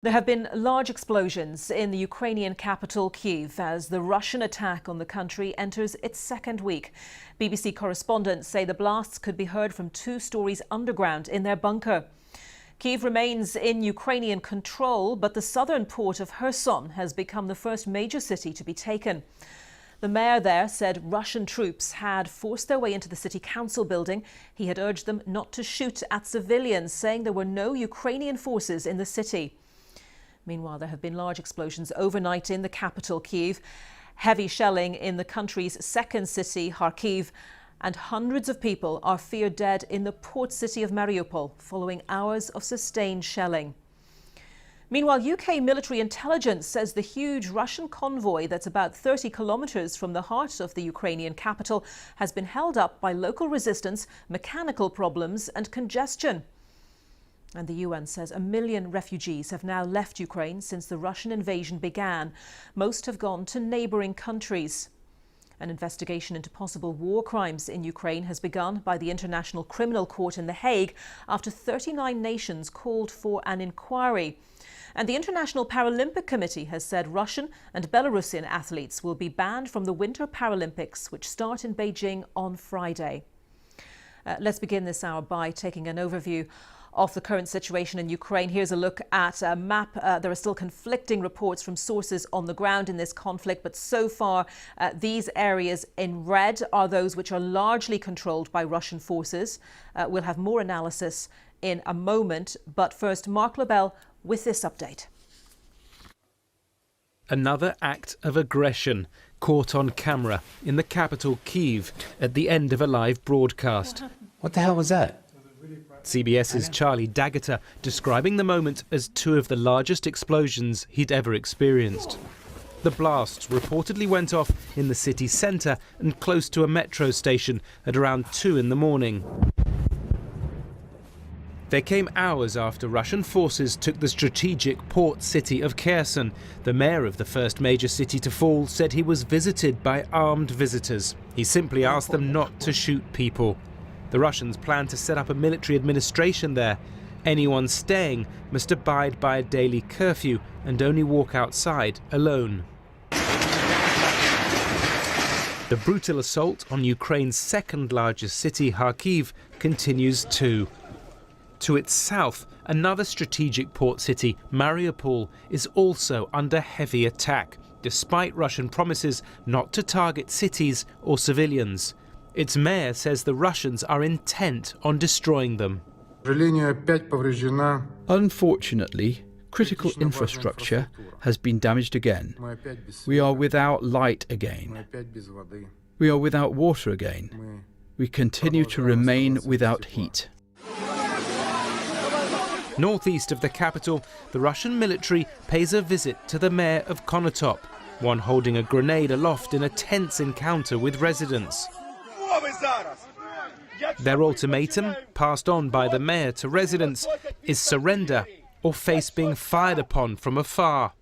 There have been large explosions in the Ukrainian capital, Kyiv, as the Russian attack on the country enters its second week. BBC correspondents say the blasts could be heard from 2 stories underground in their bunker. Kyiv remains in Ukrainian control, but the southern port of Kherson has become the first major city to be taken. The mayor there said Russian troops had forced their way into the city council building. He had urged them not to shoot at civilians, saying there were no Ukrainian forces in the city. Meanwhile, there have been large explosions overnight in the capital, Kyiv, heavy shelling in the country's second city, Kharkiv, and hundreds of people are feared dead in the port city of Mariupol following hours of sustained shelling. Meanwhile, UK military intelligence says the huge Russian convoy that's about 30 kilometers from the heart of the Ukrainian capital has been held up by local resistance, mechanical problems and congestion. And the UN says 1 million refugees have now left Ukraine since the Russian invasion began. Most have gone to neighbouring countries. An investigation into possible war crimes in Ukraine has begun by the International Criminal Court in The Hague after 39 nations called for an inquiry. And the International Paralympic Committee has said Russian and Belarusian athletes will be banned from the Winter Paralympics, which start in Beijing on Friday. Let's begin this hour by taking an overview of the current situation in Ukraine. Here's a look at a map. There are still conflicting reports from sources on the ground in this conflict, but so far these areas in red are those which are largely controlled by Russian forces. We'll have more analysis in a moment, but first, Mark Lobel with this update. Another act of aggression caught on camera in the capital, Kyiv, at the end of a live broadcast. What the hell was that? CBS's Charlie Daggeter describing the moment as 2 of the largest explosions he'd ever experienced. The blasts reportedly went off in the city centre and close to a metro station at around 2 in the morning. They came hours after Russian forces took the strategic port city of Kherson. The mayor of the first major city to fall said he was visited by armed visitors. He simply asked them not to shoot people. The Russians plan to set up a military administration there. Anyone staying must abide by a daily curfew and only walk outside alone. The brutal assault on Ukraine's second largest city, Kharkiv, continues too. To its south, another strategic port city, Mariupol, is also under heavy attack, despite Russian promises not to target cities or civilians. Its mayor says the Russians are intent on destroying them. Unfortunately, critical infrastructure has been damaged again. We are without light again. We are without water again. We continue to remain without heat. Northeast of the capital, the Russian military pays a visit to the mayor of Konotop, one holding a grenade aloft in a tense encounter with residents. Their ultimatum, passed on by the mayor to residents, is surrender or face being fired upon from afar.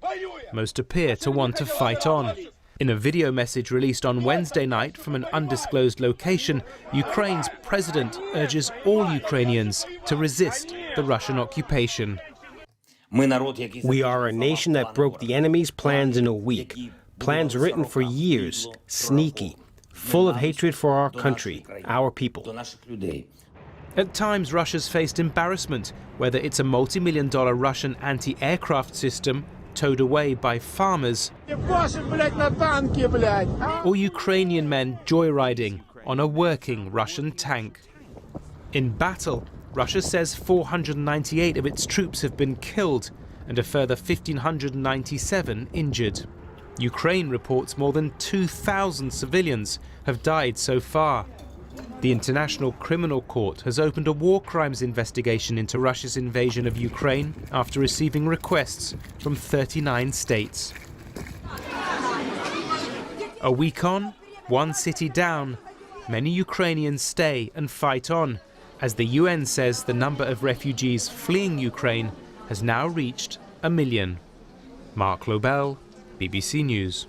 Most appear to want to fight on. In a video message released on Wednesday night from an undisclosed location, Ukraine's president urges all Ukrainians to resist the Russian occupation. We are a nation that broke the enemy's plans in a week. Plans written for years, sneaky, full of hatred for our country, our people. At times, Russia's faced embarrassment, whether it's a multi-million-dollar Russian anti-aircraft system towed away by farmers, or Ukrainian men joyriding on a working Russian tank. In battle, Russia says 498 of its troops have been killed and a further 1,597 injured. Ukraine reports more than 2,000 civilians have died so far. The International Criminal Court has opened a war crimes investigation into Russia's invasion of Ukraine after receiving requests from 39 states. A week on, 1 city down, many Ukrainians stay and fight on, as the UN says the number of refugees fleeing Ukraine has now reached 1 million. Mark Lobel, BBC News.